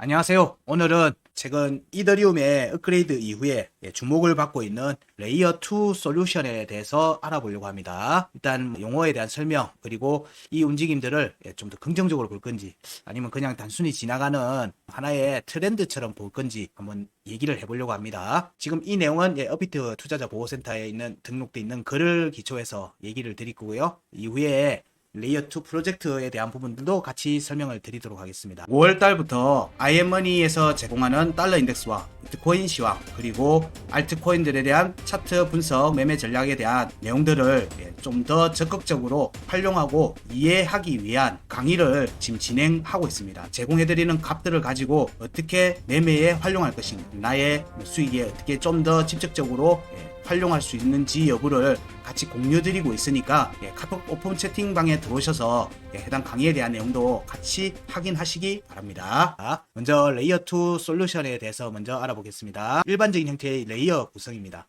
안녕하세요. 오늘은 최근 이더리움의 업그레이드 이후에 주목을 받고 있는 레이어 2 솔루션에 대해서 알아보려고 합니다. 일단 용어에 대한 설명, 그리고 이 움직임들을 좀 더 긍정적으로 볼 건지 아니면 그냥 단순히 지나가는 하나의 트렌드처럼 볼 건지 한번 얘기를 해보려고 합니다. 지금 이 내용은 업비트 투자자 보호센터에 있는 등록돼 있는 글을 기초해서 얘기를 드릴 거고요. 이후에 레이어 2 프로젝트에 대한 부분들도 같이 설명을 드리도록 하겠습니다. 5월 달부터 IM머니에서 제공하는 달러 인덱스와 비트코인 시황, 그리고 알트코인들에 대한 차트 분석, 매매 전략에 대한 내용들을 좀 더 적극적으로 활용하고 이해하기 위한 강의를 지금 진행하고 있습니다. 제공해드리는 값들을 가지고 어떻게 매매에 활용할 것인가, 나의 수익에 어떻게 좀 더 직접적으로 활용할 수 있는지 여부를 같이 공유드리고 있으니까 카톡 오픈 채팅방에 들어오셔서 해당 강의에 대한 내용도 같이 확인하시기 바랍니다. 먼저 레이어 2 솔루션에 대해서 먼저 알아보겠습니다. 일반적인 형태의 레이어 구성입니다.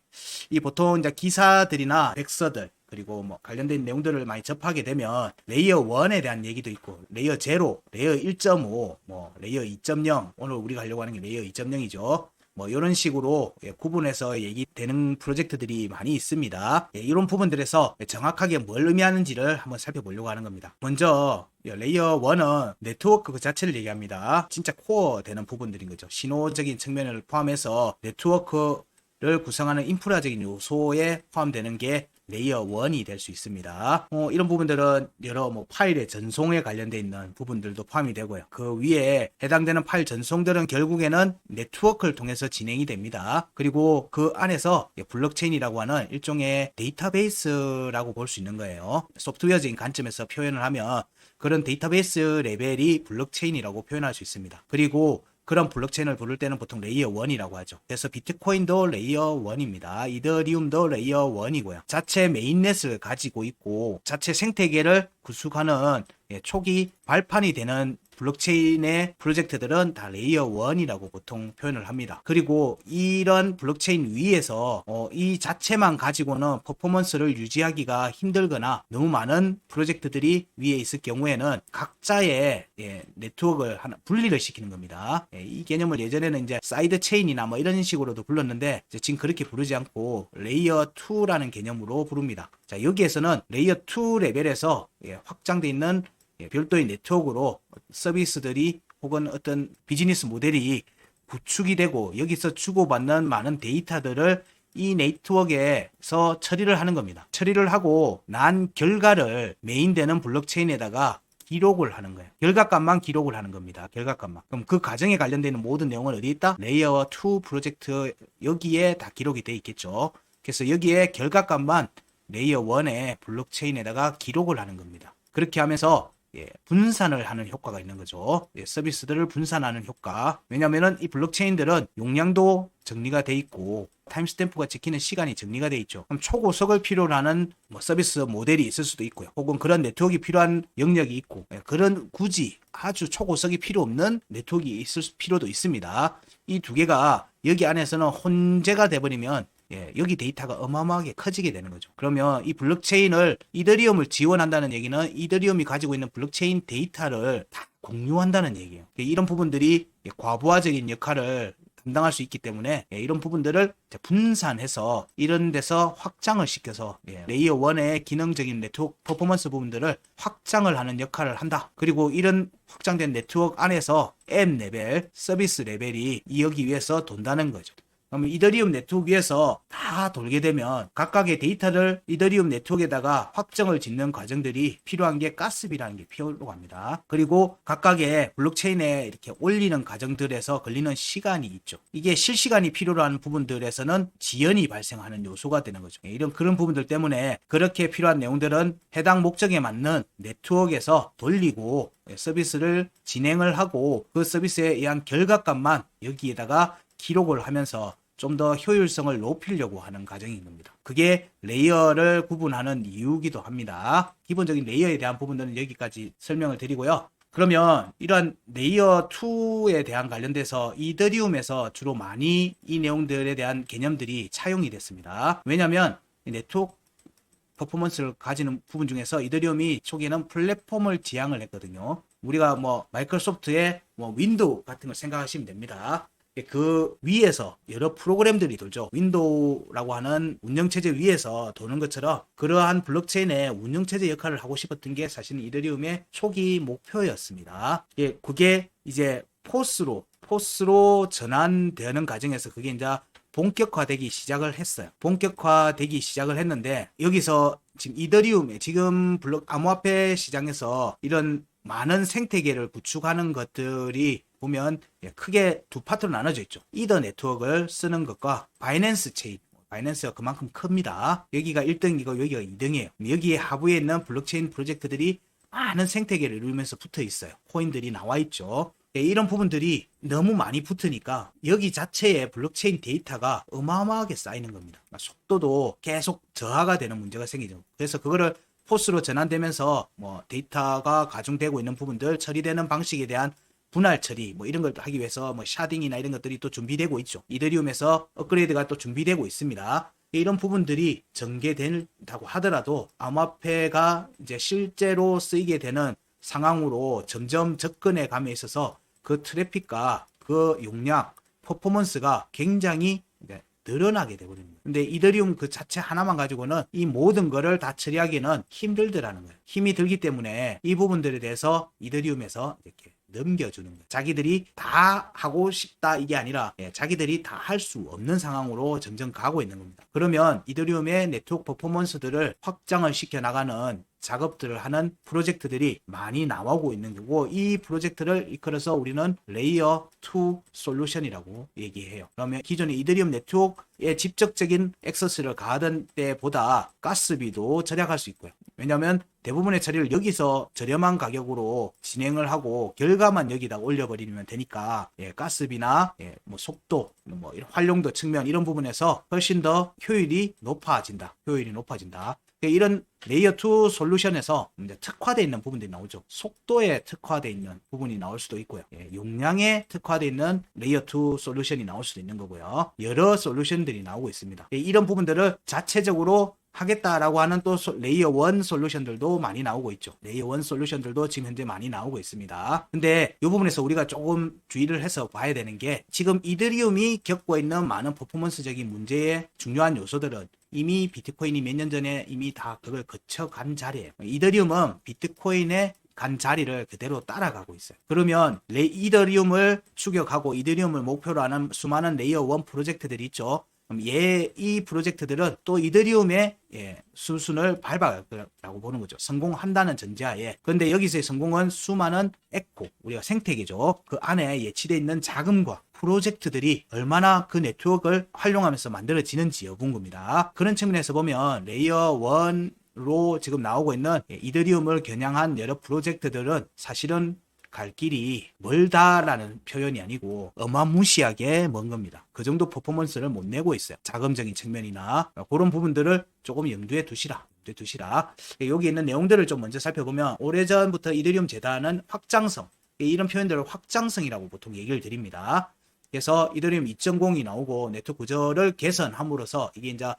이 보통 이제 기사들이나 백서들, 그리고 뭐 관련된 내용들을 많이 접하게 되면 레이어 1에 대한 얘기도 있고, 레이어 0, 레이어 1.5, 뭐 레이어 2.0, 오늘 우리가 하려고 하는 게 레이어 2.0이죠. 뭐 이런 식으로 구분해서 얘기되는 프로젝트들이 많이 있습니다. 이런 부분들에서 정확하게 뭘 의미하는지를 한번 살펴보려고 하는 겁니다. 먼저 레이어 1은 네트워크 그 자체를 얘기합니다. 진짜 코어 되는 부분들인 거죠. 신호적인 측면을 포함해서 네트워크를 구성하는 인프라적인 요소에 포함되는 게 레이어 1이 될 수 있습니다. 이런 부분들은 여러 파일의 전송에 관련되어 있는 부분들도 포함이 되고요. 그 위에 해당되는 파일 전송들은 결국에는 네트워크를 통해서 진행이 됩니다. 그리고 그 안에서 블록체인이라고 하는 일종의 데이터베이스라고 볼 수 있는 거예요. 소프트웨어적인 관점에서 표현을 하면 그런 데이터베이스 레벨이 블록체인이라고 표현할 수 있습니다. 그리고 그런 블록체인을 부를 때는 보통 레이어 1이라고 하죠. 그래서 비트코인도 레이어 1입니다. 이더리움도 레이어 1이고요. 자체 메인넷을 가지고 있고 자체 생태계를 구축하는 초기 발판이 되는 블록체인의 프로젝트들은 다 레이어 1이라고 보통 표현을 합니다. 그리고 이런 블록체인 위에서 이 자체만 가지고는 퍼포먼스를 유지하기가 힘들거나 너무 많은 프로젝트들이 위에 있을 경우에는 각자의 네트워크를 하나 분리를 시키는 겁니다. 이 개념을 예전에는 이제 사이드 체인이나 뭐 이런 식으로도 불렀는데 지금 그렇게 부르지 않고 레이어 2라는 개념으로 부릅니다. 자, 여기에서는 레이어 2 레벨에서 확장되어 있는 별도의 네트워크로 서비스들이 혹은 어떤 비즈니스 모델이 구축이 되고 여기서 주고받는 많은 데이터들을 이 네트워크에서 처리를 하는 겁니다. 처리를 하고 난 결과를 메인되는 블록체인에다가 기록을 하는 거예요. 결과값만 기록을 하는 겁니다. 결과값만. 그럼 그 과정에 관련되는 모든 내용은 어디 있다? 레이어 2 프로젝트 여기에 다 기록이 돼 있겠죠. 그래서 여기에 결과값만 레이어 1의 블록체인에다가 기록을 하는 겁니다. 그렇게 하면서 분산을 하는 효과가 있는 거죠. 서비스들을 분산하는 효과. 왜냐면은 이 블록체인들은 용량도 정리가 돼 있고 타임스탬프가 찍히는 시간이 정리가 돼 있죠. 그럼 초고속을 필요로 하는 서비스 모델이 있을 수도 있고요. 혹은 그런 네트워크가 필요한 영역이 있고, 그런 굳이 아주 초고속이 필요 없는 네트워크가 있을 필요도 있습니다. 이 두 개가 여기 안에서는 혼재가 돼버리면 여기 데이터가 어마어마하게 커지게 되는 거죠. 그러면 이 블록체인을 이더리움을 지원한다는 얘기는 이더리움이 가지고 있는 블록체인 데이터를 다 공유한다는 얘기예요. 이런 부분들이 과부하적인 역할을 담당할 수 있기 때문에 이런 부분들을 분산해서 이런 데서 확장을 시켜서 레이어 1의 기능적인 네트워크 퍼포먼스 부분들을 확장을 하는 역할을 한다. 그리고 이런 확장된 네트워크 안에서 앱 레벨, 서비스 레벨이 이어기 위해서 돈다는 거죠. 그럼 이더리움 네트워크 위에서 다 돌게 되면 각각의 데이터를 이더리움 네트워크에다가 확정을 짓는 과정들이 필요한 게 가스비라는 게 필요로 합니다. 그리고 각각의 블록체인에 이렇게 올리는 과정들에서 걸리는 시간이 있죠. 이게 실시간이 필요로 하는 부분들에서는 지연이 발생하는 요소가 되는 거죠. 이런 그런 부분들 때문에 그렇게 필요한 내용들은 해당 목적에 맞는 네트워크에서 돌리고 서비스를 진행을 하고 그 서비스에 의한 결과값만 여기에다가 기록을 하면서 좀 더 효율성을 높이려고 하는 과정인 겁니다. 그게 레이어를 구분하는 이유기도 합니다. 기본적인 레이어에 대한 부분들은 여기까지 설명을 드리고요. 그러면 이런 레이어 2에 대한 관련돼서 이더리움에서 주로 많이 이 내용들에 대한 개념들이 차용이 됐습니다. 왜냐하면 네트워크 퍼포먼스를 가지는 부분 중에서 이더리움이 초기에는 플랫폼을 지향을 했거든요. 우리가 뭐 마이크로소프트의 뭐 윈도우 같은 걸 생각하시면 됩니다. 그 위에서 여러 프로그램들이 돌죠. 윈도우라고 하는 운영체제 위에서 도는 것처럼 그러한 블록체인의 운영체제 역할을 하고 싶었던 게 사실은 이더리움의 초기 목표였습니다. 그게 이제 포스로 전환되는 과정에서 그게 이제 본격화되기 시작을 했어요. 본격화되기 시작을 했는데 여기서 지금 이더리움에 지금 암호화폐 시장에서 이런 많은 생태계를 구축하는 것들이 보면 크게 두 파트로 나눠져 있죠. 이더 네트워크를 쓰는 것과 바이낸스 체인. 바이낸스가 그만큼 큽니다. 여기가 1등이고 여기가 2등이에요. 여기에 하부에 있는 블록체인 프로젝트들이 많은 생태계를 이루면서 붙어 있어요. 코인들이 나와 있죠. 이런 부분들이 너무 많이 붙으니까 여기 자체에 블록체인 데이터가 어마어마하게 쌓이는 겁니다. 속도도 계속 저하가 되는 문제가 생기죠. 그래서 그거를 포스로 전환되면서 뭐 데이터가 가중되고 있는 부분들 처리되는 방식에 대한 분할 처리 뭐 이런 걸 하기 위해서 뭐 샤딩이나 이런 것들이 또 준비되고 있죠. 이더리움에서 업그레이드가 또 준비되고 있습니다. 이런 부분들이 전개된다고 하더라도 암호화폐가 이제 실제로 쓰이게 되는 상황으로 점점 접근해 감에 있어서 그 트래픽과 그 용량, 퍼포먼스가 굉장히 늘어나게 되거든요. 근데 이더리움 그 자체 하나만 가지고는 이 모든 거를 다 처리하기는 힘들더라는 거예요. 힘이 들기 때문에 이 부분들에 대해서 이더리움에서 이렇게 넘겨주는 거예요. 자기들이 다 하고 싶다 이게 아니라 자기들이 다 할 수 없는 상황으로 점점 가고 있는 겁니다. 그러면 이더리움의 네트워크 퍼포먼스들을 확장을 시켜나가는 작업들을 하는 프로젝트들이 많이 나오고 있는 거고 이 프로젝트를 이끌어서 우리는 레이어 2 솔루션이라고 얘기해요. 그러면 기존의 이더리움 네트워크에 직접적인 액세스를 가하던 때보다 가스비도 절약할 수 있고요. 왜냐하면 대부분의 처리를 여기서 저렴한 가격으로 진행을 하고 결과만 여기다 올려버리면 되니까 가스비나 뭐 속도, 뭐 이런 활용도 측면 이런 부분에서 훨씬 더 효율이 높아진다. 이런 레이어 2 솔루션에서 이제 특화되어 있는 부분들이 나오죠. 속도에 특화되어 있는 부분이 나올 수도 있고요. 용량에 특화되어 있는 레이어 2 솔루션이 나올 수도 있는 거고요. 여러 솔루션들이 나오고 있습니다. 이런 부분들을 자체적으로 하겠다라고 하는 또 레이어 1 솔루션들도 많이 나오고 있죠. 레이어 1 솔루션들도 지금 현재 많이 나오고 있습니다. 근데 이 부분에서 우리가 조금 주의를 해서 봐야 되는 게 지금 이더리움이 겪고 있는 많은 퍼포먼스적인 문제의 중요한 요소들은 이미 비트코인이 몇 년 전에 이미 다 그걸 거쳐간 자리예요. 이더리움은 비트코인의 간 자리를 그대로 따라가고 있어요. 그러면 이더리움을 추격하고 이더리움을 목표로 하는 수많은 레이어 1 프로젝트들이 있죠. 이 프로젝트들은 또 이더리움의 수순을 밟아라고 보는 거죠. 성공한다는 전제하에. 그런데 여기서의 성공은 수많은 에코, 우리가 생태계죠. 그 안에 예치되어 있는 자금과 프로젝트들이 얼마나 그 네트워크를 활용하면서 만들어지는지 여부인 겁니다. 그런 측면에서 보면 레이어 1로 지금 나오고 있는 이더리움을 겨냥한 여러 프로젝트들은 사실은 갈 길이 멀다라는 표현이 아니고 어마무시하게 먼 겁니다. 그 정도 퍼포먼스를 못 내고 있어요. 자금적인 측면이나 그런 부분들을 조금 염두에 두시라. 여기 있는 내용들을 좀 먼저 살펴보면 오래전부터 이더리움 재단은 확장성, 이런 표현들을 확장성이라고 보통 얘기를 드립니다. 그래서 이더리움 2.0이 나오고 네트워크 구조를 개선함으로써 이게 이제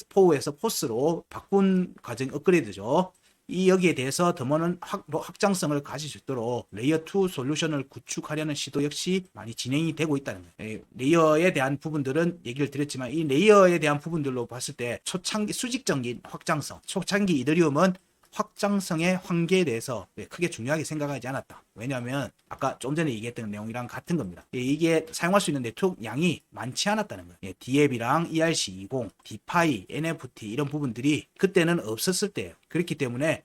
포우에서 포스로 바꾼 과정 업그레이드죠. 여기에 대해서 더 많은 확장성을 가질 수 있도록 레이어 2 솔루션을 구축하려는 시도 역시 많이 진행이 되고 있다는 거예요. 레이어에 대한 부분들은 얘기를 드렸지만 이 레이어에 대한 부분들로 봤을 때 초창기 수직적인 확장성, 초창기 이더리움은 확장성의 한계에 대해서 크게 중요하게 생각하지 않았다. 왜냐하면 아까 좀 전에 얘기했던 내용이랑 같은 겁니다. 이게 사용할 수 있는 네트워크 양이 많지 않았다는 거예요. DApp이랑 ERC20, 디파이, NFT 이런 부분들이 그때는 없었을 때예요. 그렇기 때문에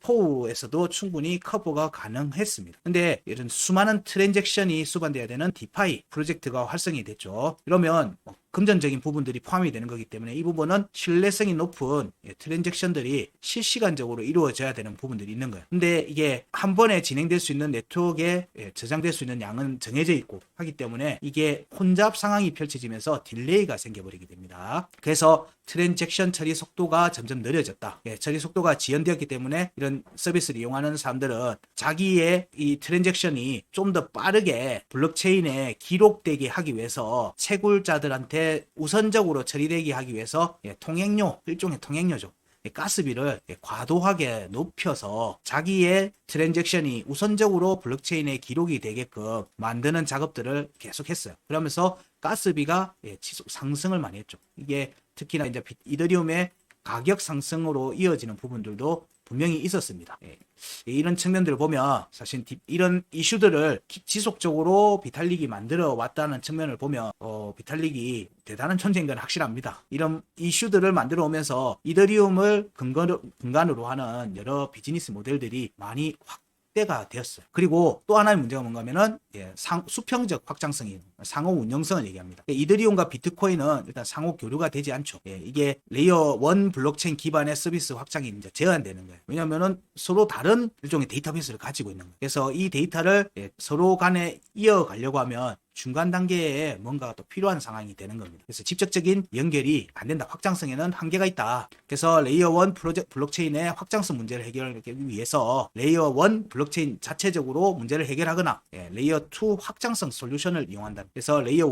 포우에서도 충분히 커버가 가능했습니다. 근데 이런 수많은 트랜잭션이 수반돼야 되는 디파이 프로젝트가 활성이 됐죠. 그러면 금전적인 부분들이 포함이 되는 거기 때문에 이 부분은 신뢰성이 높은 트랜잭션들이 실시간적으로 이루어져야 되는 부분들이 있는 거예요. 근데 이게 한 번에 진행될 수 있는 네트워크에 저장될 수 있는 양은 정해져 있고 하기 때문에 이게 혼잡 상황이 펼쳐지면서 딜레이가 생겨버리게 됩니다. 그래서 트랜잭션 처리 속도가 점점 느려졌다. 처리 속도가 지연되었기 때문에 이런 서비스를 이용하는 사람들은 자기의 이 트랜잭션이 좀 더 빠르게 블록체인에 기록되게 하기 위해서 채굴자들한테 우선적으로 처리되게 하기 위해서 통행료, 일종의 통행료죠. 가스비를 과도하게 높여서 자기의 트랜잭션이 우선적으로 블록체인에 기록이 되게끔 만드는 작업들을 계속했어요. 그러면서 가스비가 지속 상승을 많이 했죠. 이게 특히나 이제 이더리움의 가격 상승으로 이어지는 부분들도 분명히 있었습니다. 이런 측면들을 보면 사실 이런 이슈들을 지속적으로 비탈릭이 만들어 왔다는 측면을 보면 비탈릭이 대단한 존재인 건 확실합니다. 이런 이슈들을 만들어 오면서 이더리움을 근간으로 하는 여러 비즈니스 모델들이 많이 확대가 되었어요. 그리고 또 하나의 문제가 뭔가 하면은 수평적 확장성이 상호 운영성을 얘기합니다. 이더리움과 비트코인은 일단 상호 교류가 되지 않죠. 이게 레이어 1 블록체인 기반의 서비스 확장이 이제 제한되는 거예요. 왜냐면은 서로 다른 일종의 데이터베이스를 가지고 있는 거예요. 그래서 이 데이터를 서로 간에 이어가려고 하면 중간 단계에 뭔가 또 필요한 상황이 되는 겁니다. 그래서 직접적인 연결이 안 된다. 확장성에는 한계가 있다. 그래서 레이어 1 블록체인의 확장성 문제를 해결하기 위해서 레이어 1 블록체인 자체적으로 문제를 해결하거나 레이어 2 확장성 솔루션을 이용한다. 그래서 레이어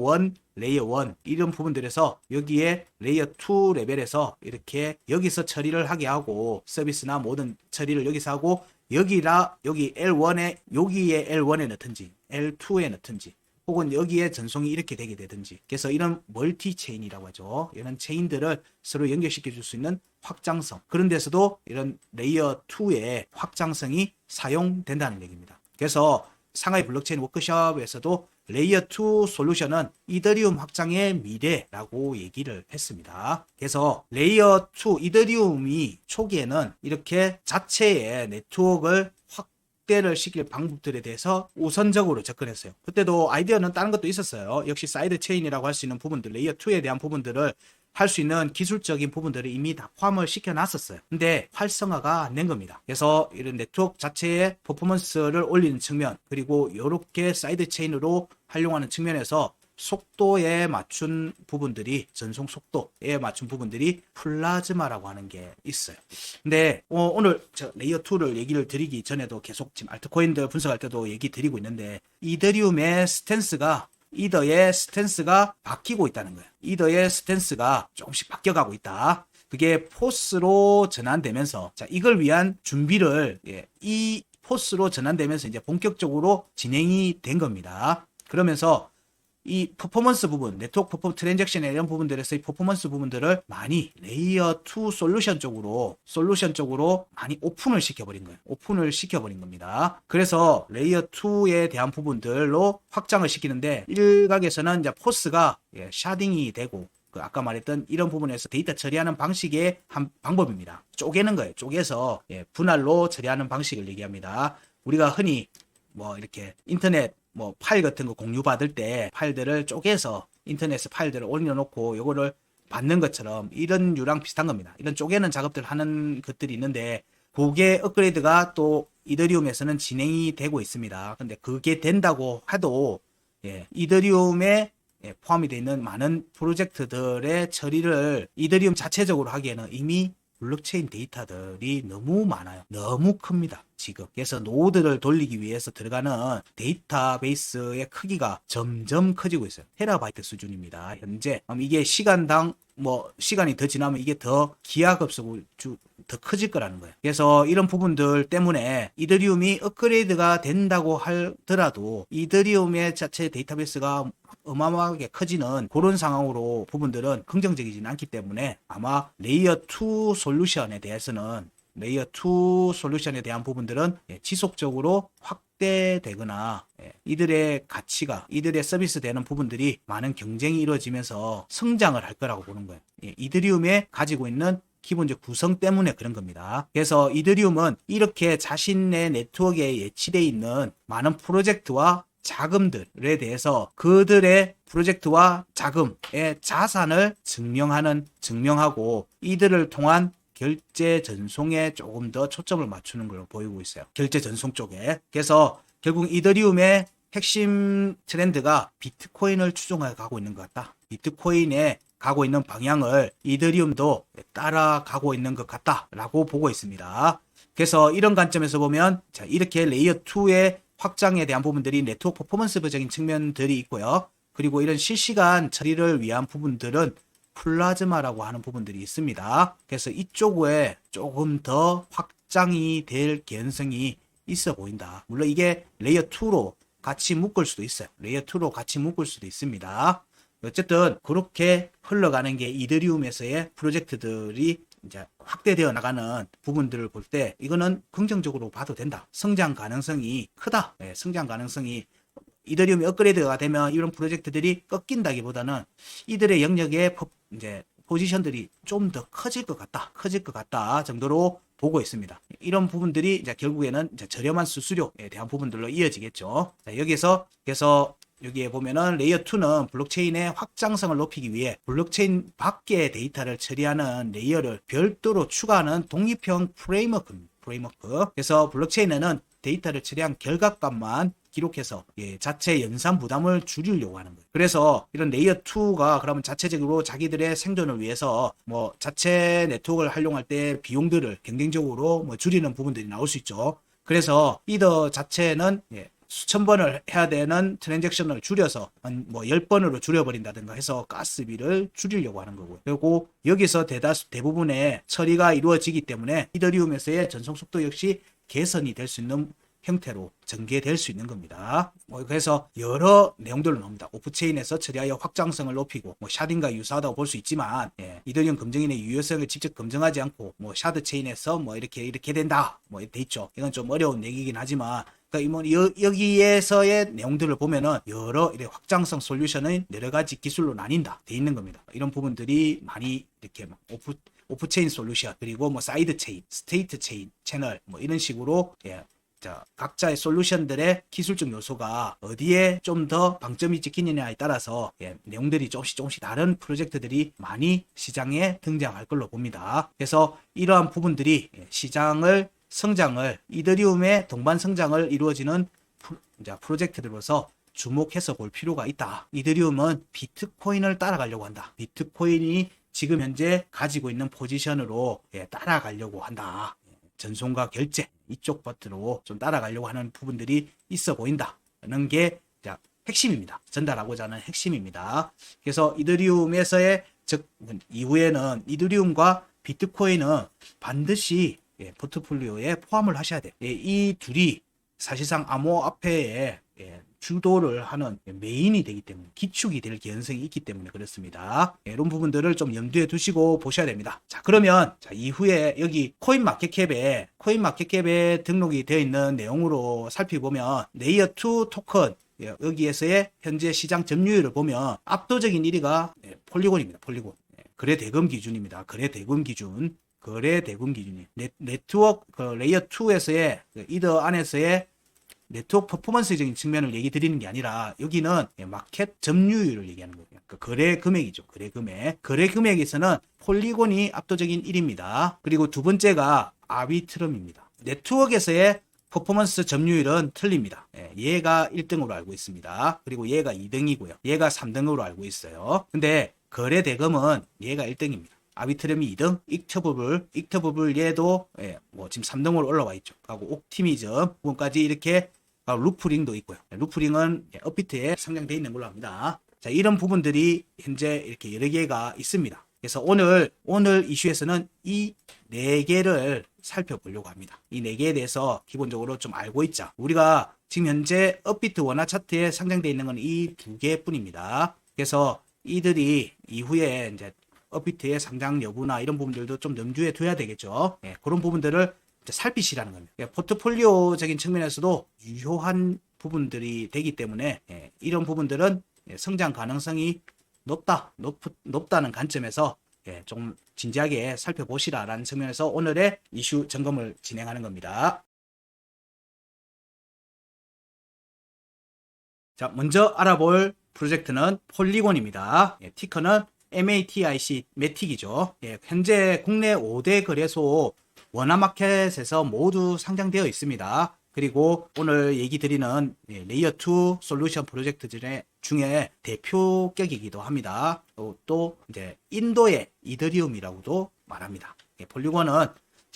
1 이런 부분들에서 여기에 레이어 2 레벨에서 이렇게 여기서 처리를 하게 하고 서비스나 모든 처리를 여기서 하고 여기 L1에 여기에 L1에 넣든지 L2에 넣든지 혹은 여기에 전송이 이렇게 되게 되든지 그래서 이런 멀티 체인이라고 하죠. 이런 체인들을 서로 연결시켜 줄 수 있는 확장성 그런 데서도 이런 레이어 2의 확장성이 사용된다는 얘기입니다. 그래서 상하이 블록체인 워크숍에서도 레이어 2 솔루션은 이더리움 확장의 미래라고 얘기를 했습니다. 그래서 레이어 2 이더리움이 초기에는 이렇게 자체의 네트워크를 확대를 시킬 방법들에 대해서 우선적으로 접근했어요. 그때도 아이디어는 다른 것도 있었어요. 역시 사이드 체인이라고 할 수 있는 부분들, 레이어 2에 대한 부분들을 할 수 있는 기술적인 부분들을 이미 다 포함을 시켜놨었어요. 근데 활성화가 안 된 겁니다. 그래서 이런 네트워크 자체의 퍼포먼스를 올리는 측면 그리고 이렇게 사이드 체인으로 활용하는 측면에서 속도에 맞춘 부분들이 전송 속도에 맞춘 부분들이 플라즈마라고 하는 게 있어요. 근데 오늘 저 레이어 2를 얘기를 드리기 전에도 계속 지금 알트코인들 분석할 때도 얘기 드리고 있는데 이더리움의 스탠스가 바뀌고 있다는 거예요. 이더의 스탠스가 조금씩 바뀌어가고 있다. 그게 포스로 전환되면서 자 이걸 위한 준비를 이 포스로 전환되면서 이제 본격적으로 진행이 된 겁니다. 그러면서 이 퍼포먼스 부분, 네트워크 트랜잭션의 이런 부분들에서의 퍼포먼스 부분들을 많이 레이어 2 솔루션 쪽으로 많이 오픈을 시켜버린 거예요. 오픈을 시켜버린 겁니다. 그래서 레이어 2에 대한 부분들로 확장을 시키는데 일각에서는 이제 포스가 샤딩이 되고 아까 말했던 이런 부분에서 데이터 처리하는 방식의 한 방법입니다. 쪼개는 거예요. 쪼개서 분할로 처리하는 방식을 얘기합니다. 우리가 흔히 뭐 이렇게 인터넷 파일 같은 거 공유받을 때 파일들을 쪼개서 인터넷에 파일들을 올려놓고 요거를 받는 것처럼 이런 류랑 비슷한 겁니다. 이런 쪼개는 작업들 하는 것들이 있는데 그게 업그레이드가 또 이더리움에서는 진행이 되고 있습니다. 근데 그게 된다고 해도 이더리움에 포함이 되어 있는 많은 프로젝트들의 처리를 이더리움 자체적으로 하기에는 이미 블록체인 데이터들이 너무 많아요. 너무 큽니다. 지금. 그래서 노드를 돌리기 위해서 들어가는 데이터베이스의 크기가 점점 커지고 있어요. 테라바이트 수준입니다. 현재. 이게 시간당 시간이 더 지나면 이게 더 기하급수로 더 커질 거라는 거예요. 그래서 이런 부분들 때문에 이더리움이 업그레이드가 된다고 하더라도 이더리움의 자체 데이터베이스가 어마어마하게 커지는 그런 상황으로 부분들은 긍정적이진 않기 때문에 아마 레이어 2 솔루션에 대해서는 레이어 2 솔루션에 대한 부분들은 지속적으로 확대되거나 이들의 가치가 이들의 서비스 되는 부분들이 많은 경쟁이 이루어지면서 성장을 할 거라고 보는 거예요. 이더리움에 가지고 있는 기본적 구성 때문에 그런 겁니다. 그래서 이더리움은 이렇게 자신의 네트워크에 예치되어 있는 많은 프로젝트와 자금들에 대해서 그들의 프로젝트와 자금의 자산을 증명하고 이들을 통한 결제 전송에 조금 더 초점을 맞추는 걸로 보이고 있어요. 결제 전송 쪽에. 그래서 결국 이더리움의 핵심 트렌드가 비트코인을 추종해 가고 있는 것 같다. 비트코인에 가고 있는 방향을 이더리움도 따라가고 있는 것 같다라고 보고 있습니다. 그래서 이런 관점에서 보면 자 이렇게 레이어 2의 확장에 대한 부분들이 네트워크 퍼포먼스적인 측면들이 있고요. 그리고 이런 실시간 처리를 위한 부분들은 플라즈마라고 하는 부분들이 있습니다. 그래서 이쪽에 조금 더 확장이 될 개연성이 있어 보인다. 물론 이게 레이어 2로 같이 묶을 수도 있어요. 레이어 2로 같이 묶을 수도 있습니다. 어쨌든 그렇게 흘러가는 게 이더리움에서의 프로젝트들이 이제 확대되어 나가는 부분들을 볼 때 이거는 긍정적으로 봐도 된다. 성장 가능성이 크다. 성장 가능성이 이더리움이 업그레이드가 되면 이런 프로젝트들이 꺾인다기보다는 이들의 영역의 이제 포지션들이 좀 더 커질 것 같다 정도로 보고 있습니다. 이런 부분들이 이제 결국에는 이제 저렴한 수수료에 대한 부분들로 이어지겠죠. 자, 여기서 그래서 여기에 보면은 레이어 2는 블록체인의 확장성을 높이기 위해 블록체인 밖의 데이터를 처리하는 레이어를 별도로 추가하는 독립형 프레임워크. 그래서 블록체인에는 데이터를 처리한 결과값만 기록해서 자체 연산 부담을 줄이려고 하는 거예요. 그래서 이런 레이어 2가 그러면 자체적으로 자기들의 생존을 위해서 뭐 자체 네트워크를 활용할 때 비용들을 경쟁적으로 뭐 줄이는 부분들이 나올 수 있죠. 그래서 이더 자체는 수천 번을 해야 되는 트랜잭션을 줄여서 한 뭐 10번으로 줄여버린다든가 해서 가스비를 줄이려고 하는 거고요. 그리고 여기서 대부분의 처리가 이루어지기 때문에 이더리움에서의 전송 속도 역시 개선이 될 수 있는 형태로 전개될 수 있는 겁니다. 그래서 여러 내용들로 나옵니다. 오프체인에서 처리하여 확장성을 높이고 샤딘과 유사하다고 볼 수 있지만 이더리움 검증인의 유효성을 직접 검증하지 않고 샤드 체인에서 이렇게 된다 돼 있죠. 이건 좀 어려운 얘기긴 하지만 그러니까 여기에서의 내용들을 보면은 여러 확장성 솔루션은 여러 가지 기술로 나뉜다 돼 있는 겁니다. 이런 부분들이 많이 이렇게 오프체인 솔루션 그리고 사이드 체인, 스테이트 체인, 채널 이런 식으로 각자의 솔루션들의 기술적 요소가 어디에 좀 더 방점이 찍히느냐에 따라서 내용들이 조금씩 다른 프로젝트들이 많이 시장에 등장할 걸로 봅니다. 그래서 이러한 부분들이 시장을 성장을 이더리움의 동반 성장을 이루어지는 프로젝트들로서 주목해서 볼 필요가 있다. 이더리움은 비트코인을 따라가려고 한다. 비트코인이 지금 현재 가지고 있는 포지션으로 따라가려고 한다. 전송과 결제 이쪽 버튼으로 좀 따라가려고 하는 부분들이 있어 보인다는 게 핵심입니다. 전달하고자 하는 핵심입니다. 그래서 이더리움에서의 즉 이후에는 이더리움과 비트코인은 반드시 포트폴리오에 포함을 하셔야 돼요. 이 둘이 사실상 암호화폐에 주도를 하는 메인이 되기 때문에 기축이 될 개연성이 있기 때문에 그렇습니다. 이런 부분들을 좀 염두에 두시고 보셔야 됩니다. 자, 그러면 이후에 여기 코인마켓캡에 등록이 되어 있는 내용으로 살펴보면 레이어 2 토큰 여기에서의 현재 시장 점유율을 보면 압도적인 1위가 폴리곤입니다. 폴리곤. 거래 대금 기준입니다. 거래 대금 기준이 네트워크 레이어 2에서의 이더 안에서의 네트워크 퍼포먼스적인 측면을 얘기 드리는 게 아니라 여기는 마켓 점유율을 얘기하는 거예요. 거래 금액이죠. 거래 금액에서는 폴리곤이 압도적인 1위입니다. 그리고 두 번째가 아비트럼입니다. 네트워크에서의 퍼포먼스 점유율은 틀립니다. 얘가 1등으로 알고 있습니다. 그리고 얘가 2등이고요. 얘가 3등으로 알고 있어요. 근데 거래 대금은 얘가 1등입니다. 아비트럼이 2등, 익터버블 얘도 지금 3등으로 올라와 있죠. 하고 옵티미즘 부분까지 이렇게 루프링도 있고요. 루프링은 업비트에 상장되어 있는 걸로 합니다. 자, 이런 부분들이 현재 이렇게 여러 개가 있습니다. 그래서 오늘 이슈에서는 이 4개를 살펴보려고 합니다. 이 4개에 대해서 기본적으로 좀 알고 있자. 우리가 지금 현재 업비트 원화 차트에 상장되어 있는 건 이 2개 뿐입니다. 그래서 이들이 이후에 이제 업비트의 상장 여부나 이런 부분들도 좀 염두에 둬야 되겠죠. 그런 부분들을 살피시라는 겁니다. 포트폴리오적인 측면에서도 유효한 부분들이 되기 때문에 이런 부분들은 성장 가능성이 높다는 관점에서 좀 진지하게 살펴보시라라는 측면에서 오늘의 이슈 점검을 진행하는 겁니다. 자, 먼저 알아볼 프로젝트는 폴리곤입니다. 티커는 MATIC, 매틱이죠. 현재 국내 5대 거래소 원화마켓에서 모두 상장되어 있습니다. 그리고 오늘 얘기 드리는 레이어 2 솔루션 프로젝트 중에 대표격이기도 합니다. 또 이제 인도의 이더리움이라고도 말합니다. 폴리곤은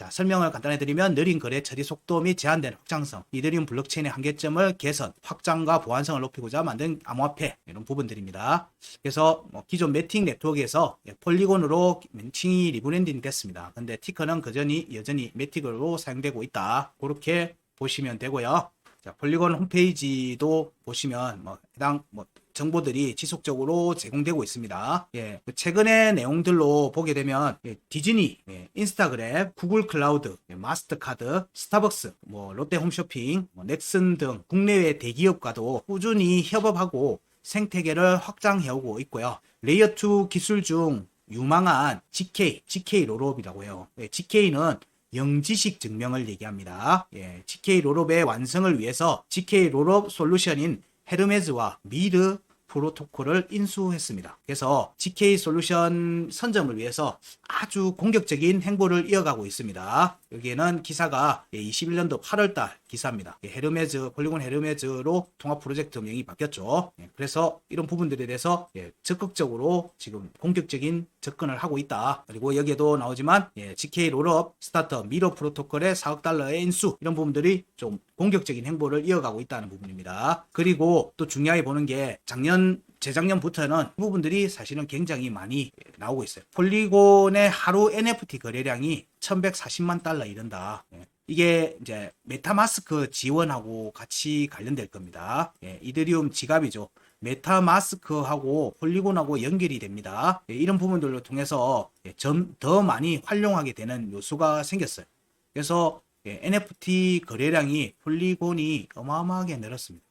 자, 설명을 간단히 드리면 느린 거래 처리 속도 및 제한된 확장성, 이더리움 블록체인의 한계점을 개선, 확장과 보안성을 높이고자 만든 암호화폐 이런 부분들입니다. 그래서 기존 매틱 네트워크에서 폴리곤으로 명칭이 리브랜딩 됐습니다. 근데 티커는 여전히 매틱으로 사용되고 있다. 그렇게 보시면 되고요. 자, 폴리곤 홈페이지도 보시면 해당 정보들이 지속적으로 제공되고 있습니다. 예, 최근의 내용들로 보게 되면 디즈니, 인스타그램, 구글 클라우드, 마스터카드, 스타벅스, 롯데 홈쇼핑, 넥슨 등 국내외 대기업과도 꾸준히 협업하고 생태계를 확장해오고 있고요. 레이어 2 기술 중 유망한 GK 롤업이라고 해요. GK는 영지식 증명을 얘기합니다. GK 롤업의 완성을 위해서 GK 롤업 솔루션인 헤르메즈와 미르 프로토콜을 인수했습니다. 그래서 GK 솔루션 선점을 위해서 아주 공격적인 행보를 이어가고 있습니다. 여기에는 기사가 21년도 8월달 기사입니다. 폴리곤 헤르메즈로 통합 프로젝트 명이 바뀌었죠. 그래서 이런 부분들에 대해서 적극적으로 지금 공격적인 접근을 하고 있다. 그리고 여기에도 나오지만 GK 롤업 스타터 미러 프로토콜의 4억 달러의 인수, 이런 부분들이 좀 공격적인 행보를 이어가고 있다는 부분입니다. 그리고 또 중요하게 보는 게 재작년부터는 이 부분들이 사실은 굉장히 많이 나오고 있어요. 폴리곤의 하루 NFT 거래량이 1140만 달러 이른다. 이게 이제 메타마스크 지원하고 같이 관련될 겁니다. 이더리움 지갑이죠. 메타마스크하고 폴리곤하고 연결이 됩니다. 이런 부분들로 통해서 더 많이 활용하게 되는 요소가 생겼어요. 그래서 NFT 거래량이 폴리곤이 어마어마하게 늘었습니다.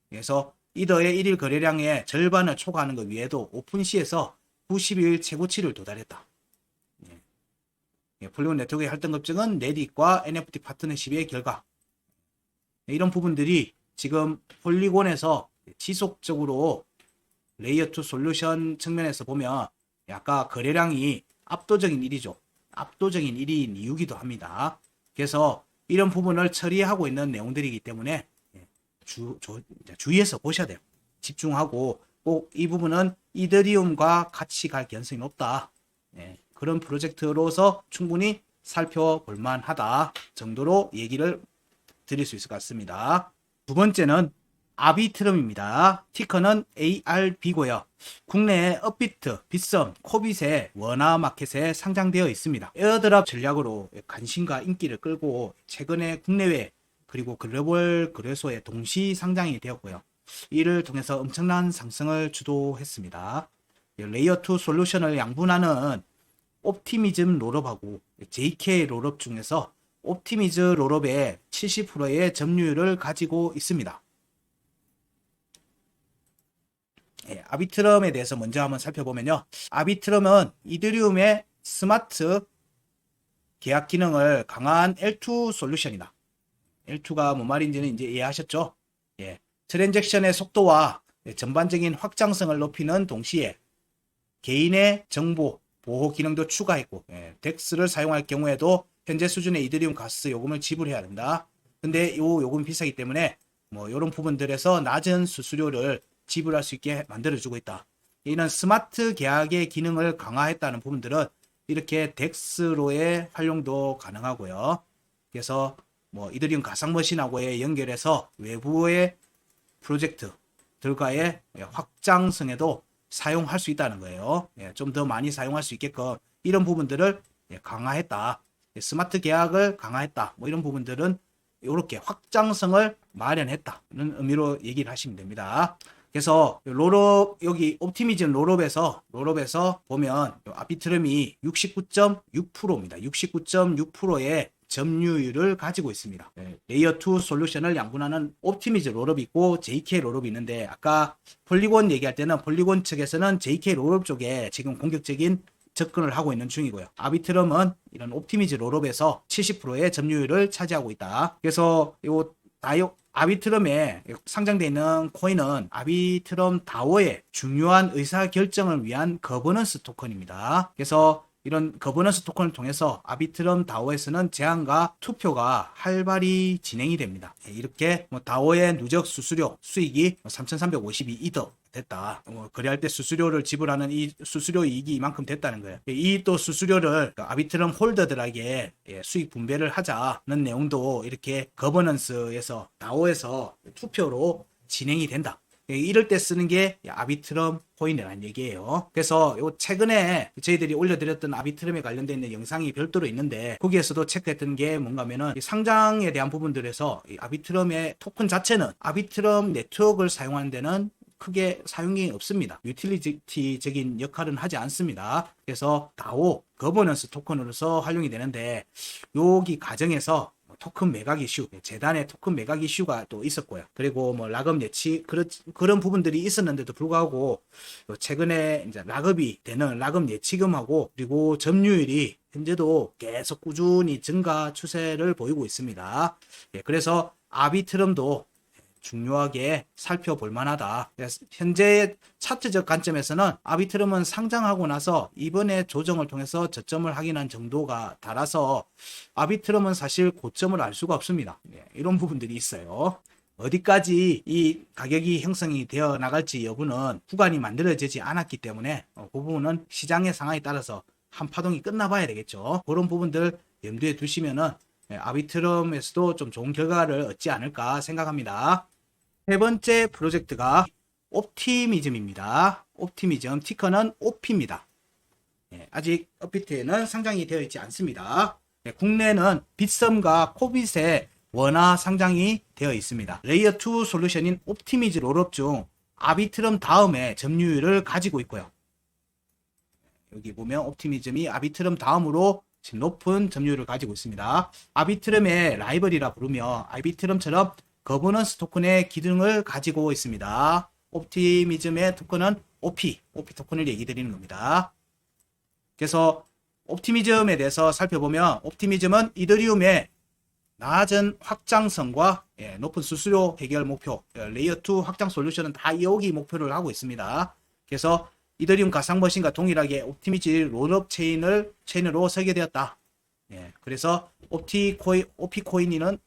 그래서 이더의 1일 거래량의 절반을 초과하는 것 외에도 오픈시에서 90일 최고치를 도달했다. 폴리곤 네트워크의 활동급증은 레딧과 NFT 파트너십의 결과. 이런 부분들이 지금 폴리곤에서 지속적으로 레이어 2 솔루션 측면에서 보면 아까 거래량이 압도적인 1위죠. 압도적인 1위인 이유기도 합니다. 그래서 이런 부분을 처리하고 있는 내용들이기 때문에 주의해서 보셔야 돼요. 집중하고 꼭 이 부분은 이더리움과 같이 갈 가능성이 높다. 그런 프로젝트로서 충분히 살펴볼 만하다 정도로 얘기를 드릴 수 있을 것 같습니다. 두 번째는 아비트럼입니다. 티커는 ARB고요. 국내에 업비트, 빗썸, 코빗의 원화 마켓에 상장되어 있습니다. 에어드랍 전략으로 관심과 인기를 끌고 최근에 국내외 그리고 글로벌 거래소에 동시 상장이 되었고요. 이를 통해서 엄청난 상승을 주도했습니다. 레이어 2 솔루션을 양분하는 옵티미즘 롤업하고 JK 롤업 중에서 옵티미즘 롤업의 70%의 점유율을 가지고 있습니다. 아비트럼에 대해서 먼저 한번 살펴보면요. 아비트럼은 이더리움의 스마트 계약 기능을 강화한 L2 솔루션이다. L2가 뭔 말인지는 이제 이해하셨죠? 트랜잭션의 속도와 전반적인 확장성을 높이는 동시에 개인의 정보 보호 기능도 추가했고, 덱스를 사용할 경우에도 현재 수준의 이더리움 가스 요금을 지불해야 된다. 근데 이 요금이 비싸기 때문에 이런 부분들에서 낮은 수수료를 지불할 수 있게 만들어주고 있다. 이는 스마트 계약의 기능을 강화했다는 부분들은 이렇게 덱스로의 활용도 가능하고요. 그래서 이더리움 가상머신하고의 연결해서 외부의 프로젝트들과의 확장성에도 사용할 수 있다는 거예요. 좀 더 많이 사용할 수 있게끔 이런 부분들을 강화했다. 스마트 계약을 강화했다. 이런 부분들은 이렇게 확장성을 마련했다는 의미로 얘기를 하시면 됩니다. 그래서 롤업 여기 옵티미즘 롤업에서 보면 아비트럼이 69.6%입니다. 69.6%의 점유율을 가지고 있습니다. 레이어 2 솔루션을 양분하는 옵티미즘 롤업이 있고 JK 롤업이 있는데 아까 폴리곤 얘기할 때는 폴리곤 측에서는 JK 롤업 쪽에 지금 공격적인 접근을 하고 있는 중이고요. 아비트럼은 이런 옵티미즘 롤업에서 70%의 점유율을 차지하고 있다. 그래서 아비트럼에 상장되어 있는 코인은 아비트럼 다오의 중요한 의사결정을 위한 거버넌스 토큰입니다. 그래서 이런 거버넌스 토큰을 통해서 아비트럼 다오에서는 제안과 투표가 활발히 진행이 됩니다. 이렇게 다오의 누적 수수료 수익이 3,352 이더 됐다. 거래할 때 수수료를 지불하는 이 수수료 이익이 이만큼 됐다는 거예요. 이 또 수수료를 아비트럼 홀더들에게 수익 분배를 하자는 내용도 이렇게 거버넌스에서 다오에서 투표로 진행이 된다. 이럴 때 쓰는 게 아비트럼 코인이라는 얘기예요. 그래서 요 최근에 저희들이 올려드렸던 아비트럼에 관련된 있는 영상이 별도로 있는데 거기에서도 체크했던 게 뭔가면은 상장에 대한 부분들에서 이 아비트럼의 토큰 자체는 아비트럼 네트워크를 사용하는 데는 크게 사용이 없습니다. 유틸리티적인 역할은 하지 않습니다. 그래서 DAO 거버넌스 토큰으로서 활용이 되는데 여기 과정에서 토큰 매각 이슈, 재단의 토큰 매각 이슈가 또 있었고요. 그리고 뭐 락업 예치 그런 부분들이 있었는데도 불구하고 최근에 이제 락업이 되는 락업 예치금하고 그리고 점유율이 현재도 계속 꾸준히 증가 추세를 보이고 있습니다. 그래서 아비트럼도 중요하게 살펴볼 만하다. 현재 차트적 관점에서는 아비트럼은 상장하고 나서 이번에 조정을 통해서 저점을 확인한 정도가 달아서 아비트럼은 사실 고점을 알 수가 없습니다. 이런 부분들이 있어요. 어디까지 이 가격이 형성이 되어 나갈지 여부는 구간이 만들어지지 않았기 때문에 그 부분은 시장의 상황에 따라서 한 파동이 끝나봐야 되겠죠. 그런 부분들 염두에 두시면은 아비트럼에서도 좀 좋은 결과를 얻지 않을까 생각합니다. 세 번째 프로젝트가 옵티미즘입니다. 옵티미즘 티커는 OP입니다. 아직 업비트에는 상장이 되어 있지 않습니다. 국내는 빗썸과 코빗에 원화 상장이 되어 있습니다. 레이어 2 솔루션인 옵티미즈 롤업 중 아비트럼 다음에 점유율을 가지고 있고요. 여기 보면 옵티미즘이 아비트럼 다음으로 지금 높은 점유율을 가지고 있습니다. 아비트럼의 라이벌이라 부르며 아비트럼처럼 거버넌스 토큰의 기능을 가지고 있습니다. 옵티미즘의 토큰은 OP 토큰을 얘기 드리는 겁니다. 그래서 옵티미즘에 대해서 살펴보면 옵티미즘은 이더리움의 낮은 확장성과 높은 수수료 해결 목표, 레이어 2 확장 솔루션은 다 여기 목표를 하고 있습니다. 그래서 이더리움 가상머신과 동일하게 옵티미즈 롤업 체인으로 설계되었다. 그래서 OP 코인은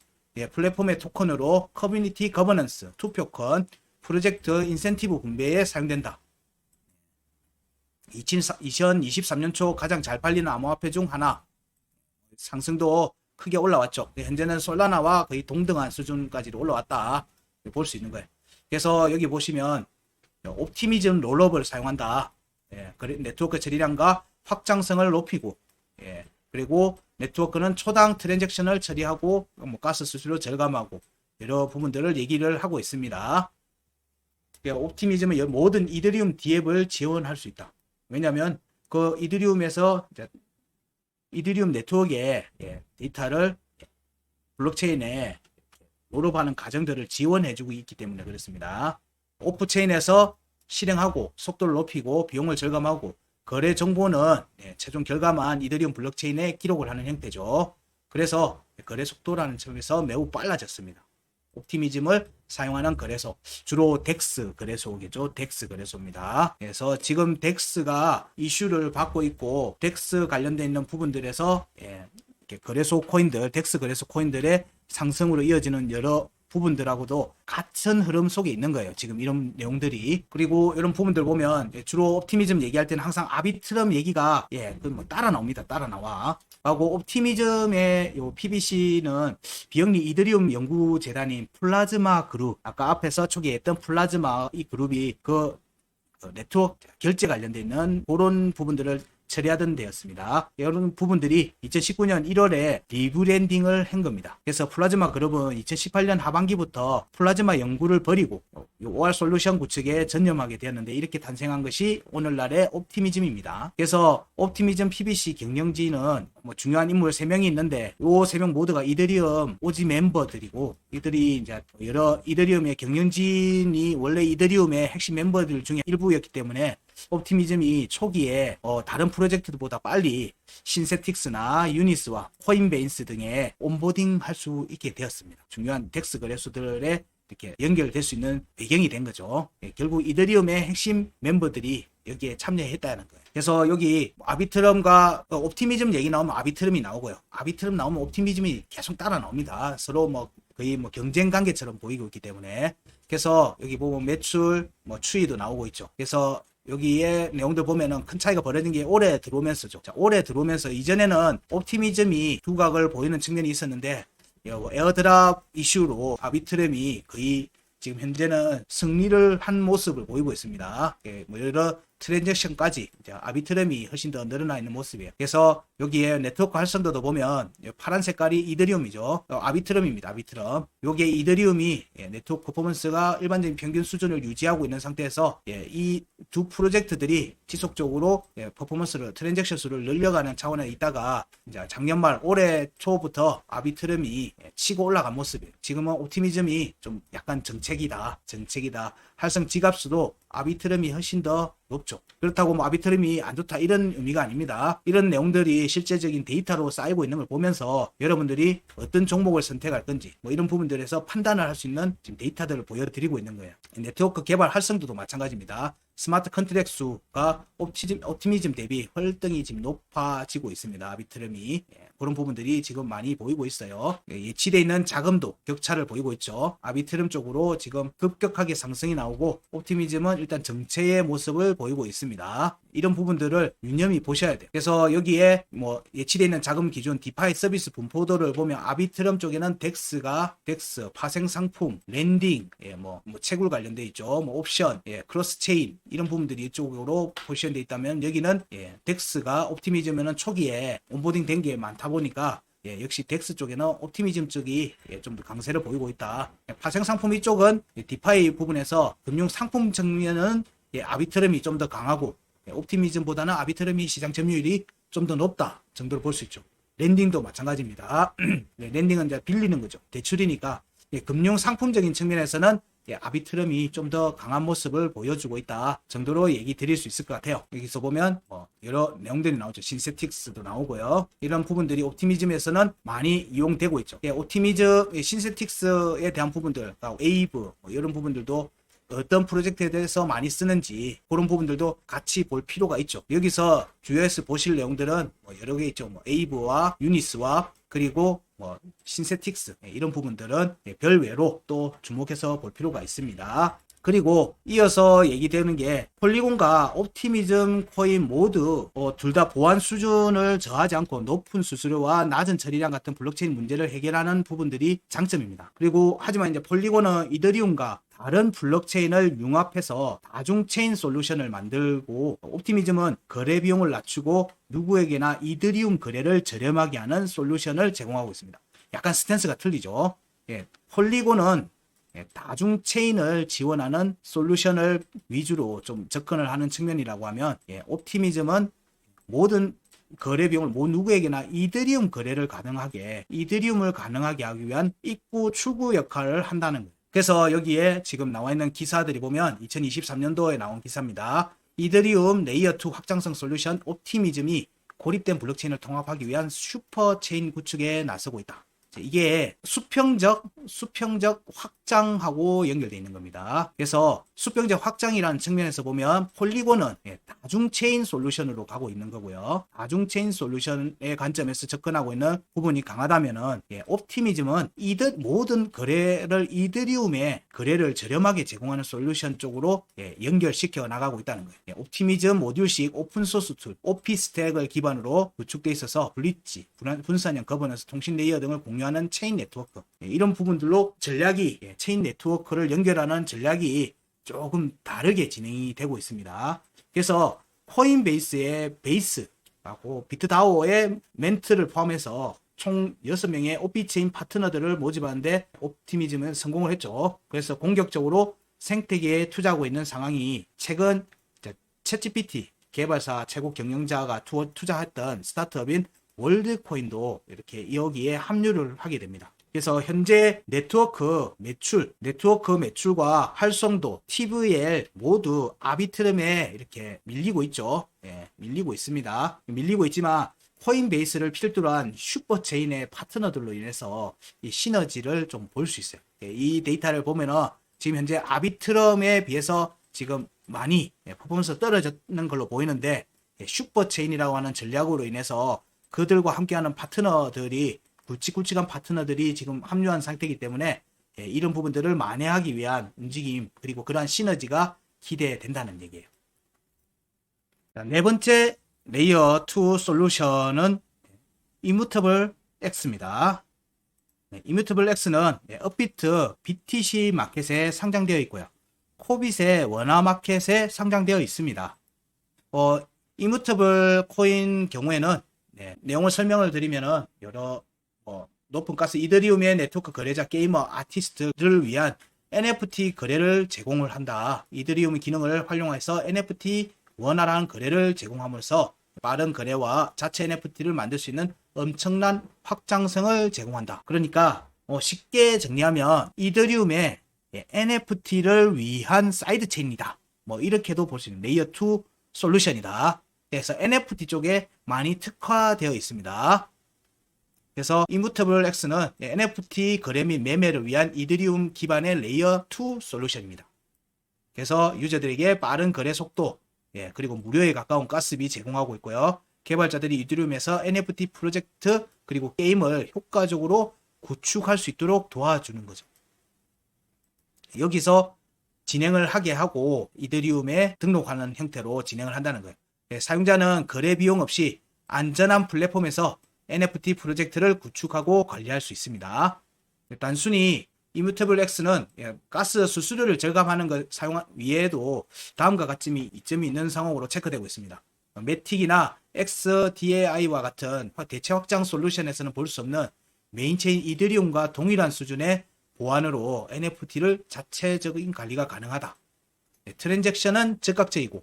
플랫폼의 토큰으로 커뮤니티 거버넌스, 투표권, 프로젝트 인센티브 분배에 사용된다. 2023년 초 가장 잘 팔리는 암호화폐 중 하나. 상승도 크게 올라왔죠. 현재는 솔라나와 거의 동등한 수준까지도 올라왔다. 볼 수 있는 거예요. 그래서 여기 보시면 옵티미즘 롤업을 사용한다. 네트워크 처리량과 확장성을 높이고 그리고 네트워크는 초당 트랜잭션을 처리하고 가스 수수료 절감하고 여러 부분들을 얘기를 하고 있습니다. 옵티미즘은 모든 이더리움 DApp을 지원할 수 있다. 왜냐하면 그 이더리움에서 이더리움 네트워크에 데이터를 블록체인에 롤업하는 과정들을 지원해주고 있기 때문에 그렇습니다. 오프체인에서 실행하고 속도를 높이고 비용을 절감하고 거래 정보는 최종 결과만 이더리움 블록체인에 기록을 하는 형태죠. 그래서 거래 속도라는 점에서 매우 빨라졌습니다. 옵티미즘을 사용하는 거래소, 주로 덱스 거래소겠죠. 덱스 거래소입니다. 그래서 지금 덱스가 이슈를 받고 있고 덱스 관련된 있는 부분들에서 거래소 코인들, 덱스 거래소 코인들의 상승으로 이어지는 여러 부분들하고도 같은 흐름 속에 있는 거예요. 지금 이런 내용들이. 그리고 이런 부분들 보면 주로 옵티미즘 얘기할 때는 항상 아비트럼 얘기가 따라 나옵니다. 따라 나와. 하고 옵티미즘의 요 PBC는 비영리 이더리움 연구재단인 플라즈마 그룹, 아까 앞에서 초기에 했던 플라즈마 이 그룹이 그 네트워크 결제 관련돼 있는 그런 부분들을 처리하던 데였습니다. 이런 부분들이 2019년 1월에 리브랜딩을 한 겁니다. 그래서 플라즈마 그룹은 2018년 하반기부터 플라즈마 연구를 벌이고 OR 솔루션 구축에 전념하게 되었는데 이렇게 탄생한 것이 오늘날의 옵티미즘입니다. 그래서 옵티미즘 PBC 경영진은 중요한 인물 3명이 있는데 이 3명 모두가 이더리움 오지 멤버들이고 이들이 이제 여러 이더리움의 경영진이 원래 이더리움의 핵심 멤버들 중에 일부였기 때문에 옵티미즘이 초기에 다른 프로젝트보다 빨리 신세틱스나 유니스와 코인베이스 등에 온보딩 할 수 있게 되었습니다. 중요한 덱스 거래소들에 이렇게 연결될 수 있는 배경이 된 거죠. 결국 이더리움의 핵심 멤버들이 여기에 참여했다는 거예요. 그래서 여기 아비트럼과 옵티미즘 얘기 나오면 아비트럼이 나오고요. 아비트럼 나오면 옵티미즘이 계속 따라 나옵니다. 서로 거의 경쟁 관계처럼 보이고 있기 때문에 그래서 여기 보면 매출, 뭐 추이도 나오고 있죠. 그래서 여기에 내용들 보면은 큰 차이가 벌어진 게 올해 들어오면서죠. 자, 올해 들어오면서 이전에는 옵티미즘이 두각을 보이는 측면이 있었는데 에어드랍 이슈로 아비트럼이 거의 지금 현재는 승리를 한 모습을 보이고 있습니다. 뭐 여러 트랜잭션까지 이제 아비트럼이 훨씬 더 늘어나 있는 모습이에요. 그래서 여기에 네트워크 활성도도 보면 파란 색깔이 이더리움이죠. 아비트럼입니다. 아비트럼. 요게 이더리움이 네트워크 퍼포먼스가 일반적인 평균 수준을 유지하고 있는 상태에서 이 두 프로젝트들이 지속적으로 퍼포먼스를 트랜잭션 수를 늘려가는 차원에 있다가 이제 작년 말 올해 초부터 아비트럼이 치고 올라간 모습이에요. 지금은 옵티미즘이 좀 약간 정책이다. 활성 지갑수도 아비트럼이 훨씬 더 높죠. 그렇다고 뭐 아비트럼이 안 좋다 이런 의미가 아닙니다. 이런 내용들이 실제적인 데이터로 쌓이고 있는 걸 보면서 여러분들이 어떤 종목을 선택할 건지 뭐 이런 부분들에서 판단을 할 수 있는 지금 데이터들을 보여드리고 있는 거예요. 네트워크 개발 활성도도 마찬가지입니다. 스마트 컨트랙 수가 옵티미즘 대비 월등히 지금 높아지고 있습니다. 아비트럼이 그런 부분들이 지금 많이 보이고 있어요. 예치되어 있는 자금도 격차를 보이고 있죠. 아비트럼 쪽으로 지금 급격하게 상승이 나오고 옵티미즘은 일단 정체의 모습을 보이고 있습니다. 이런 부분들을 유념히 보셔야 돼요. 그래서 여기에 뭐 예치되어 있는 자금 기준 디파이 서비스 분포도를 보면 아비트럼 쪽에는 덱스, 파생 상품, 랜딩, 뭐 채굴 관련돼 있죠. 뭐 옵션, 크로스 체인 이런 부분들이 이쪽으로 포지션돼 있다면 여기는 덱스가 옵티미즘에는 초기에 온보딩 된 게 많다 보니까 역시 덱스 쪽에는 옵티미즘 쪽이 좀 더 강세를 보이고 있다. 파생 상품 이쪽은 디파이 부분에서 금융 상품 측면은 아비트럼이 좀 더 강하고 옵티미즘보다는 아비트럼이 시장 점유율이 좀 더 높다 정도로 볼 수 있죠. 랜딩도 마찬가지입니다. 랜딩은 이제 빌리는 거죠. 대출이니까 금융 상품적인 측면에서는 아비트럼이 좀 더 강한 모습을 보여주고 있다 정도로 얘기 드릴 수 있을 것 같아요. 여기서 보면 여러 내용들이 나오죠. 신세틱스도 나오고요. 이런 부분들이 옵티미즘에서는 많이 이용되고 있죠. 옵티미즘, 신세틱스에 대한 부분들, 웨이브 이런 부분들도 어떤 프로젝트에 대해서 많이 쓰는지 그런 부분들도 같이 볼 필요가 있죠. 여기서 주요해서 보실 내용들은 여러 개 있죠. 에이브와 유니스와 그리고 신세틱스 이런 부분들은 별외로 또 주목해서 볼 필요가 있습니다. 그리고 이어서 얘기되는 게 폴리곤과 옵티미즘 코인 모두 둘 다 보안 수준을 저하지 않고 높은 수수료와 낮은 처리량 같은 블록체인 문제를 해결하는 부분들이 장점입니다. 그리고 하지만 이제 폴리곤은 이더리움과 다른 블록체인을 융합해서 다중체인 솔루션을 만들고 옵티미즘은 거래 비용을 낮추고 누구에게나 이더리움 거래를 저렴하게 하는 솔루션을 제공하고 있습니다. 약간 스탠스가 틀리죠. 폴리곤은 다중체인을 지원하는 솔루션을 위주로 좀 접근을 하는 측면이라고 하면 옵티미즘은 모든 거래 비용을 누구에게나 이더리움 거래를 이더리움을 가능하게 하기 위한 입구 출구 역할을 한다는 거예요. 그래서 여기에 지금 나와 있는 기사들이 보면 2023년도에 나온 기사입니다. 이더리움 레이어 2 확장성 솔루션 옵티미즘이 고립된 블록체인을 통합하기 위한 슈퍼체인 구축에 나서고 있다. 이게 수평적 확장하고 연결되어 있는 겁니다. 그래서 수평적 확장이라는 측면에서 보면 폴리곤은 다중체인 솔루션으로 가고 있는 거고요. 다중체인 솔루션의 관점에서 접근하고 있는 부분이 강하다면은 옵티미즘은 모든 거래를 이더리움의 거래를 저렴하게 제공하는 솔루션 쪽으로 연결시켜 나가고 있다는 거예요. 옵티미즘 모듈식 오픈소스 툴 오피스택을 기반으로 구축되어 있어서 블리치, 분산형 거버넌스, 통신 레이어 등을 공유하는 체인 네트워크 이런 부분들로 전략이 체인 네트워크를 연결하는 전략이 조금 다르게 진행이 되고 있습니다. 그래서 코인베이스의 베이스하고 비트다오의 멘트를 포함해서 총 6명의 오피체인 파트너들을 모집하는데 옵티미즘은 성공을 했죠. 그래서 공격적으로 생태계에 투자하고 있는 상황이 최근 챗GPT 개발사 최고 경영자가 투자했던 스타트업인 월드코인도 이렇게 여기에 합류를 하게 됩니다. 그래서 현재 네트워크 매출과 활성도, TVL 모두 아비트럼에 이렇게 밀리고 있죠. 밀리고 있습니다. 밀리고 있지만 코인베이스를 필두로 한 슈퍼체인의 파트너들로 인해서 이 시너지를 좀 볼 수 있어요. 이 데이터를 보면은 지금 현재 아비트럼에 비해서 지금 많이 퍼포먼스가 떨어지는 걸로 보이는데 슈퍼체인이라고 하는 전략으로 인해서 그들과 함께하는 파트너들이 굵직굵직한 파트너들이 지금 합류한 상태이기 때문에 이런 부분들을 만회하기 위한 움직임 그리고 그러한 시너지가 기대된다는 얘기예요. 자, 네 번째 레이어 2 솔루션은 이뮤터블 X입니다. 이뮤터블 X는 업비트 BTC 마켓에 상장되어 있고요. 코빗의 원화 마켓에 상장되어 있습니다. 이뮤터블 코인 경우에는 내용을 설명을 드리면은 여러 높은 가스 이더리움의 네트워크 거래자 게이머 아티스트들을 위한 NFT 거래를 제공을 한다. 이더리움의 기능을 활용해서 NFT 원화라는 거래를 제공함으로써 빠른 거래와 자체 NFT를 만들 수 있는 엄청난 확장성을 제공한다. 그러니까 쉽게 정리하면 이더리움의 NFT를 위한 사이드체인이다. 이렇게도 볼 수 있는 레이어 2 솔루션이다. 그래서 NFT 쪽에 많이 특화되어 있습니다. 그래서 이뮤터블 X는 NFT 거래 및 매매를 위한 이더리움 기반의 레이어 2 솔루션입니다. 그래서 유저들에게 빠른 거래 속도 그리고 무료에 가까운 가스비 제공하고 있고요. 개발자들이 이더리움에서 NFT 프로젝트 그리고 게임을 효과적으로 구축할 수 있도록 도와주는 거죠. 여기서 진행을 하게 하고 이더리움에 등록하는 형태로 진행을 한다는 거예요. 사용자는 거래 비용 없이 안전한 플랫폼에서 NFT 프로젝트를 구축하고 관리할 수 있습니다. 단순히 이뮤터블 X는 가스 수수료를 절감하는 것 사용 위에도 다음과 같은 이점이 있는 상황으로 체크되고 있습니다. 매틱이나 XDAI와 같은 대체 확장 솔루션에서는 볼 수 없는 메인체인 이더리움과 동일한 수준의 보안으로 NFT를 자체적인 관리가 가능하다. 트랜잭션은 즉각적이고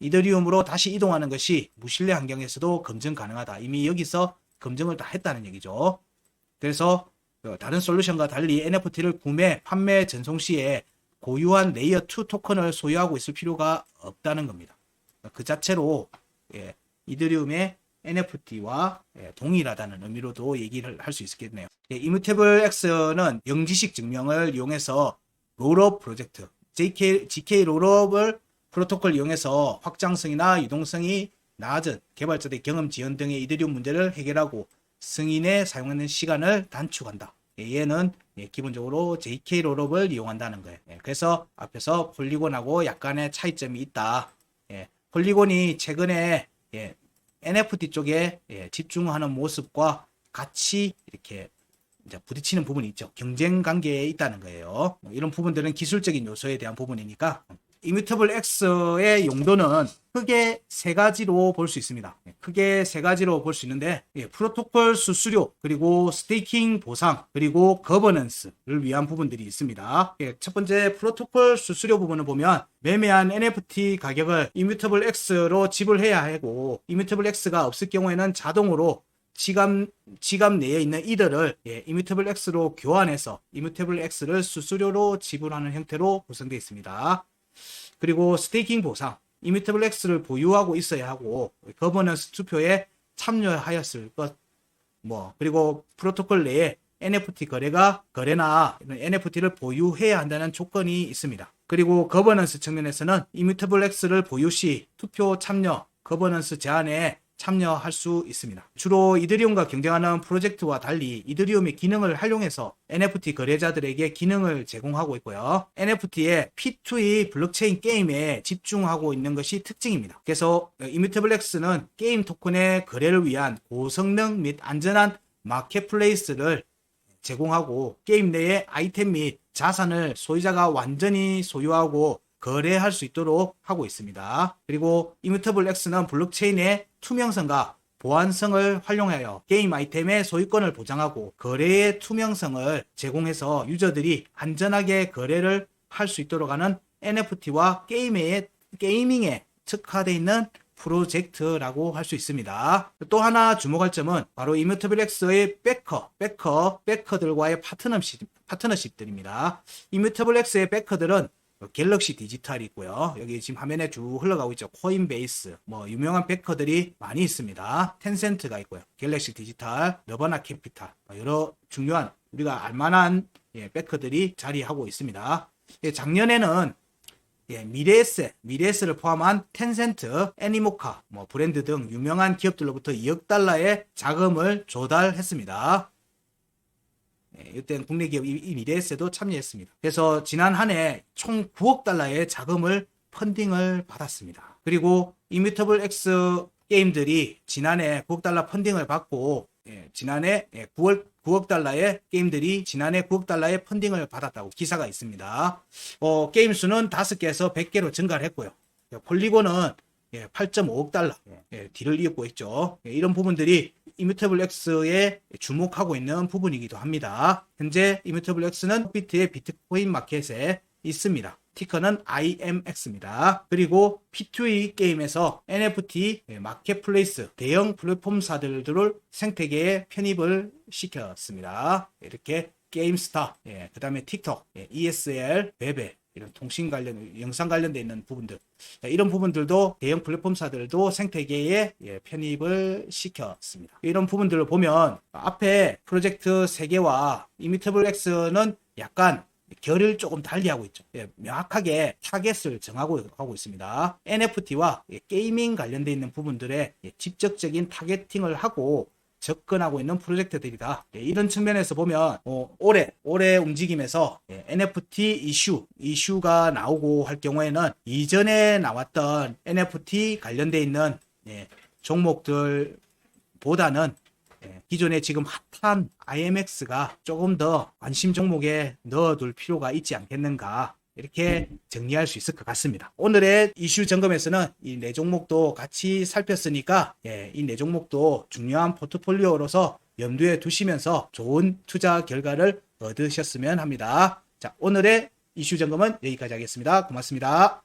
이더리움으로 다시 이동하는 것이 무신뢰 환경에서도 검증 가능하다. 이미 여기서 검증을 다 했다는 얘기죠. 그래서 다른 솔루션과 달리 NFT를 구매, 판매, 전송 시에 고유한 레이어 2 토큰을 소유하고 있을 필요가 없다는 겁니다. 그 자체로 이더리움의 NFT와 동일하다는 의미로도 얘기를 할 수 있겠네요. 이뮤테블 X는 영지식 증명을 이용해서 롤업 프로젝트, GK 롤업을 프로토콜 이용해서 확장성이나 유동성이 낮은 개발자들의 경험 지연 등의 이더리움 문제를 해결하고 승인에 사용하는 시간을 단축한다. 얘는 기본적으로 JK 롤업을 이용한다는 거예요. 그래서 앞에서 폴리곤하고 약간의 차이점이 있다. 폴리곤이 최근에 NFT 쪽에 집중하는 모습과 같이 이렇게 이제 부딪히는 부분이 있죠. 경쟁 관계에 있다는 거예요. 이런 부분들은 기술적인 요소에 대한 부분이니까 이뮤터블 X의 용도는 크게 세 가지로 볼 수 있습니다. 크게 세 가지로 볼 수 있는데 프로토콜 수수료 그리고 스테이킹 보상 그리고 거버넌스를 위한 부분들이 있습니다. 첫 번째 프로토콜 수수료 부분을 보면 매매한 NFT 가격을 이뮤터블 X로 지불해야 하고 이뮤터블 X가 없을 경우에는 자동으로 지갑 내에 있는 이더를 이뮤터블 X로 교환해서 이뮤터블 X를 수수료로 지불하는 형태로 구성되어 있습니다. 그리고 스테이킹 보상, 이뮤터블 X를 보유하고 있어야 하고 거버넌스 투표에 참여하였을 것, 그리고 프로토콜 내에 NFT 거래나 NFT를 보유해야 한다는 조건이 있습니다. 그리고 거버넌스 측면에서는 이뮤터블 X를 보유 시 투표 참여, 거버넌스 제안에 참여할 수 있습니다. 주로 이더리움과 경쟁하는 프로젝트와 달리 이더리움의 기능을 활용해서 NFT 거래자들에게 기능을 제공하고 있고요. NFT의 P2E 블록체인 게임에 집중하고 있는 것이 특징입니다. 그래서 이뮤터블 X는 게임 토큰의 거래를 위한 고성능 및 안전한 마켓플레이스를 제공하고 게임 내의 아이템 및 자산을 소유자가 완전히 소유하고 거래할 수 있도록 하고 있습니다. 그리고 이뮤터블 X는 블록체인의 투명성과 보안성을 활용하여 게임 아이템의 소유권을 보장하고 거래의 투명성을 제공해서 유저들이 안전하게 거래를 할 수 있도록 하는 NFT와 게이밍에 특화되어 있는 프로젝트라고 할 수 있습니다. 또 하나 주목할 점은 바로 이뮤터블 X의 베커들과의 파트너십들입니다. 이뮤터블 X의 베커들은 갤럭시 디지털이 있고요. 여기 지금 화면에 쭉 흘러가고 있죠. 코인베이스, 유명한 베커들이 많이 있습니다. 텐센트가 있고요. 갤럭시 디지털, 너바나 캐피탈, 여러 중요한 우리가 알만한 베커들이 자리하고 있습니다. 작년에는 미래에스를 포함한 텐센트, 애니모카, 브랜드 등 유명한 기업들로부터 2억 달러의 자금을 조달했습니다. 이때 국내 기업 이미데스에도 참여했습니다. 그래서 지난 한 해 총 9억 달러의 자금을 펀딩을 받았습니다. 그리고 이뮤터블 X 게임들이 지난해 9억 달러 펀딩을 받고 지난해 9억 달러의 게임들이 지난해 9억 달러의 펀딩을 받았다고 기사가 있습니다. 게임 수는 5개에서 100개로 증가를 했고요. 폴리곤은 8.5억 달러 뒤를 이었고 있죠. 이런 부분들이 이뮤터블 X에 주목하고 있는 부분이기도 합니다. 현재 이뮤터블 X는 비트의 비트코인 마켓에 있습니다. 티커는 IMX입니다. 그리고 P2E 게임에서 NFT 마켓플레이스 대형 플랫폼사들을 생태계에 편입을 시켰습니다. 이렇게 게임스타, 그 다음에 틱톡, ESL, 베베 이런 통신 관련, 영상 관련돼 있는 부분들, 이런 부분들도 대형 플랫폼사들도 생태계에 편입을 시켰습니다. 이런 부분들을 보면 앞에 프로젝트 3개와 이뮤터블 X는 약간 결을 조금 달리하고 있죠. 명확하게 타겟을 정하고 있습니다. NFT와 게이밍 관련돼 있는 부분들에 직접적인 타겟팅을 하고 접근하고 있는 프로젝트들이다. 이런 측면에서 보면 올해 움직임에서 NFT 이슈가 나오고 할 경우에는 이전에 나왔던 NFT 관련돼 있는 종목들보다는 기존에 지금 핫한 IMX가 조금 더 관심 종목에 넣어둘 필요가 있지 않겠는가, 이렇게 정리할 수 있을 것 같습니다. 오늘의 이슈 점검에서는 이 4종목도 같이 살폈으니까 이 4종목도 중요한 포트폴리오로서 염두에 두시면서 좋은 투자 결과를 얻으셨으면 합니다. 자, 오늘의 이슈 점검은 여기까지 하겠습니다. 고맙습니다.